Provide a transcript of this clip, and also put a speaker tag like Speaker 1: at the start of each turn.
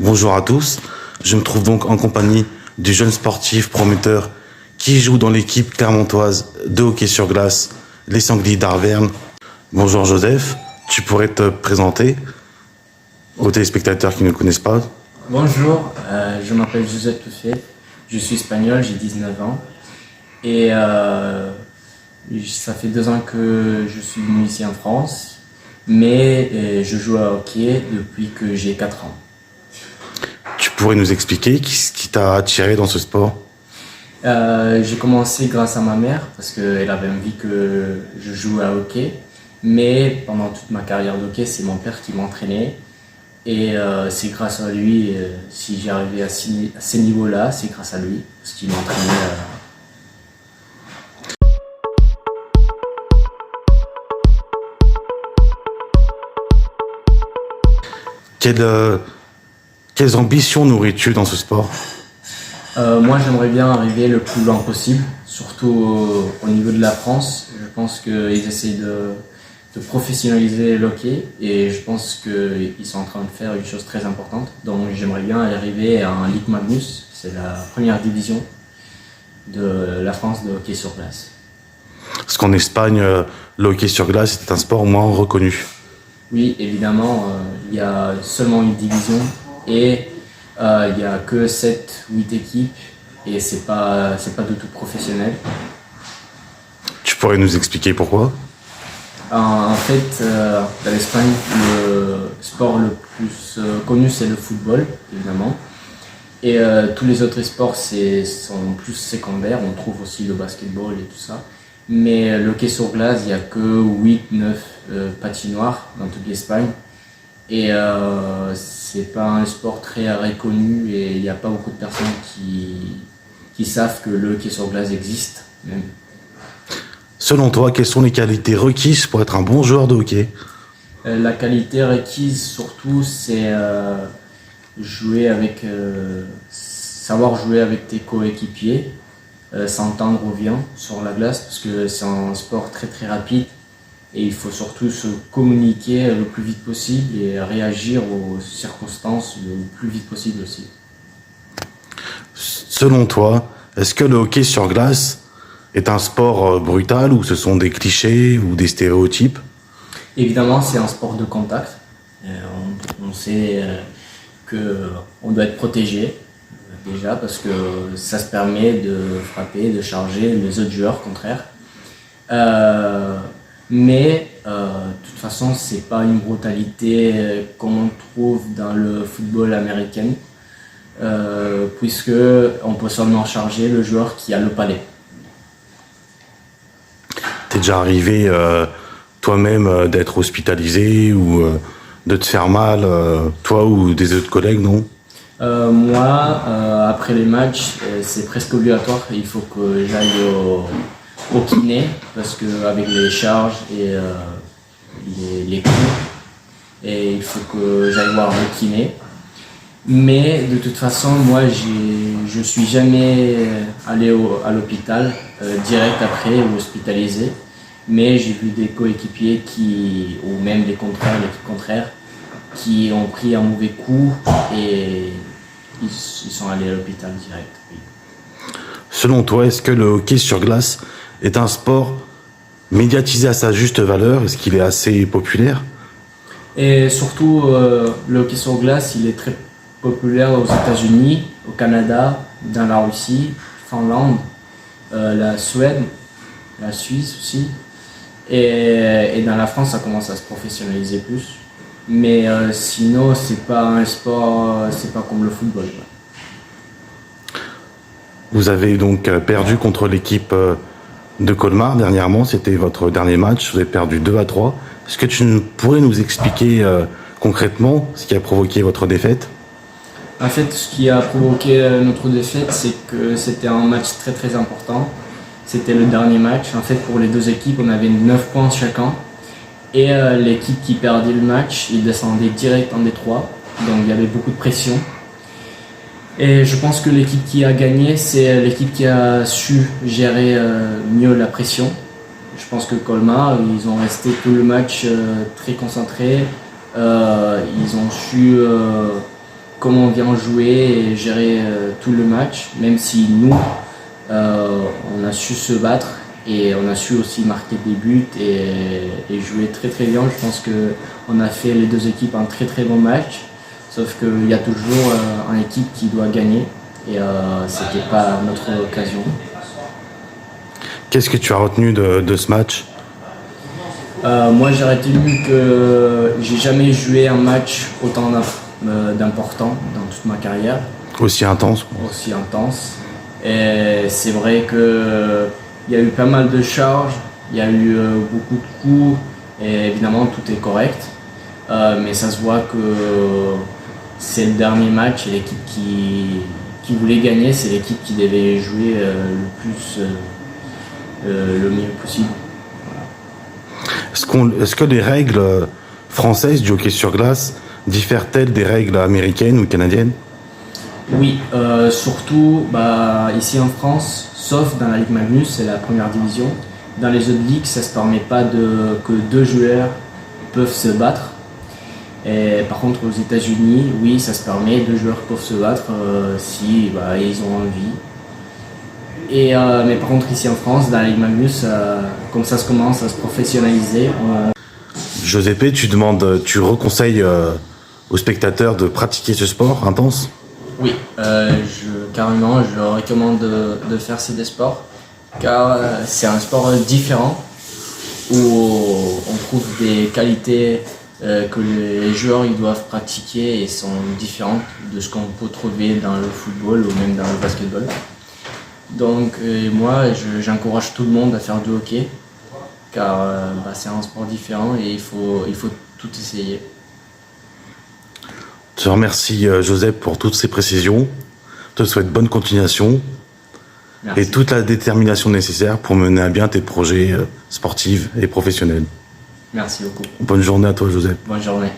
Speaker 1: Bonjour à tous, je me trouve donc en compagnie du jeune sportif prometteur qui joue dans l'équipe clermontoise de hockey sur glace, les Sangliers d'Arverne. Bonjour Joseph, tu pourrais te présenter aux téléspectateurs qui ne le connaissent pas?
Speaker 2: Bonjour, je m'appelle Joseph Touffier, je suis espagnol, j'ai 19 ans et ça fait 2 ans que je suis venu ici en France, mais je joue à hockey depuis que j'ai 4 ans.
Speaker 1: Tu pourrais nous expliquer ce qui t'a attiré dans ce sport?
Speaker 2: J'ai commencé grâce à ma mère parce qu'elle avait envie que je joue à hockey, mais pendant toute ma carrière de hockey, c'est mon père qui m'entraînait. Et c'est grâce à lui, si j'ai arrivé à ces niveaux-là, c'est grâce à lui, parce qu'il m'entraînait.
Speaker 1: Quelles ambitions nourris-tu dans ce sport?
Speaker 2: Moi, j'aimerais bien arriver le plus loin possible, surtout au niveau de la France. Je pense qu'ils essayent de professionnaliser le hockey et je pense qu'ils sont en train de faire une chose très importante. Donc j'aimerais bien arriver en Ligue Magnus, c'est la première division de la France de hockey sur glace.
Speaker 1: Parce qu'en Espagne, le hockey sur glace est un sport moins reconnu.
Speaker 2: Oui, évidemment, il y a seulement une division et il n'y a que 7-8 équipes et c'est pas du tout professionnel.
Speaker 1: Tu pourrais nous expliquer pourquoi?
Speaker 2: En fait, dans l'Espagne, le sport le plus connu, c'est le football, évidemment. Et tous les autres sports sont plus secondaires. On trouve aussi le basketball et tout ça. Mais le hockey sur glace, il n'y a que 8-9 patinoires dans toute l'Espagne. Et c'est pas un sport très reconnu et il n'y a pas beaucoup de personnes qui savent que le hockey sur glace existe, même.
Speaker 1: Selon toi, quelles sont les qualités requises pour être un bon joueur de hockey?
Speaker 2: La qualité requise surtout, c'est savoir jouer avec tes coéquipiers, s'entendre bien sur la glace, parce que c'est un sport très très rapide et il faut surtout se communiquer le plus vite possible et réagir aux circonstances le plus vite possible aussi.
Speaker 1: Selon toi, est-ce que le hockey sur glace est un sport brutal ou ce sont des clichés ou des stéréotypes?
Speaker 2: Évidemment, c'est un sport de contact. On sait qu'on doit être protégé déjà parce que ça se permet de frapper, de charger les autres joueurs contraires. Mais de toute façon, c'est pas une brutalité comme on trouve dans le football américain, puisque on peut seulement charger le joueur qui a le palais.
Speaker 1: T'es déjà arrivé toi-même d'être hospitalisé ou de te faire mal, toi ou des autres collègues, non?
Speaker 2: Moi, après les matchs, c'est presque obligatoire. Il faut que j'aille au kiné parce qu'avec les charges et les coups, et il faut que j'aille voir le kiné. Mais de toute façon, moi, je suis jamais allé à l'hôpital direct après ou hospitalisé. Mais j'ai vu des coéquipiers ou même des contraires, l'équipe contraire, qui ont pris un mauvais coup et ils sont allés à l'hôpital direct. Oui.
Speaker 1: Selon toi, est-ce que le hockey sur glace est un sport médiatisé à sa juste valeur? Est-ce qu'il est assez populaire?
Speaker 2: Et surtout, le hockey sur glace, il est très populaire aux États-Unis, au Canada, dans la Russie, Finlande, la Suède, la Suisse aussi. Et dans la France, ça commence à se professionnaliser plus. Mais sinon, c'est pas un sport, c'est pas comme le football.
Speaker 1: Vous avez donc perdu contre l'équipe de Colmar dernièrement, c'était votre dernier match, vous avez perdu 2-3. Est-ce que tu pourrais nous expliquer concrètement ce qui a provoqué votre défaite?
Speaker 2: En fait, ce qui a provoqué notre défaite, c'est que c'était un match très très important. C'était le dernier match. En fait, pour les deux équipes, on avait 9 points chacun. Et l'équipe qui perdait le match, il descendait direct en Détroit. Donc il y avait beaucoup de pression. Et je pense que l'équipe qui a gagné, c'est l'équipe qui a su gérer mieux la pression. Je pense que Colmar, ils ont resté tout le match très concentrés. Ils ont su comment on vient jouer et gérer tout le match, même si nous, on a su se battre et on a su aussi marquer des buts et jouer très très bien. Je pense qu'on a fait les deux équipes un très très bon match, sauf qu'il y a toujours une équipe qui doit gagner et c'était pas notre occasion.
Speaker 1: Qu'est-ce que tu as retenu de ce match?
Speaker 2: Moi j'ai retenu que j'ai jamais joué un match autant d'important dans toute ma carrière,
Speaker 1: Aussi intense?
Speaker 2: aussi intense. Et c'est vrai que il y a eu pas mal de charges, il y a eu beaucoup de coups et évidemment tout est correct. Mais ça se voit que c'est le dernier match et l'équipe qui voulait gagner, c'est l'équipe qui devait jouer le mieux possible.
Speaker 1: Est-ce que les règles françaises du hockey sur glace diffèrent-elles des règles américaines ou canadiennes?
Speaker 2: Oui, surtout ici en France, sauf dans la Ligue Magnus, c'est la première division. Dans les autres ligues, ça ne se permet pas que deux joueurs peuvent se battre. Et par contre, aux États-Unis, oui, ça se permet, deux joueurs peuvent se battre si ils ont envie. Mais par contre, ici en France, dans la Ligue Magnus, comme ça se commence à se professionnaliser,
Speaker 1: Giuseppe, tu reconseilles aux spectateurs de pratiquer ce sport intense?
Speaker 2: oui, carrément, je leur recommande de faire ces deux sports, car c'est un sport différent où on trouve des qualités que les joueurs ils doivent pratiquer et sont différentes de ce qu'on peut trouver dans le football ou même dans le basketball. Donc moi, j'encourage tout le monde à faire du hockey, car c'est un sport différent et il faut tout essayer.
Speaker 1: Je te remercie, Joseph, pour toutes ces précisions. Je te souhaite bonne continuation.
Speaker 2: Merci.
Speaker 1: Et toute la détermination nécessaire pour mener à bien tes projets sportifs et professionnels.
Speaker 2: Merci beaucoup.
Speaker 1: Bonne journée à toi, Joseph.
Speaker 2: Bonne journée.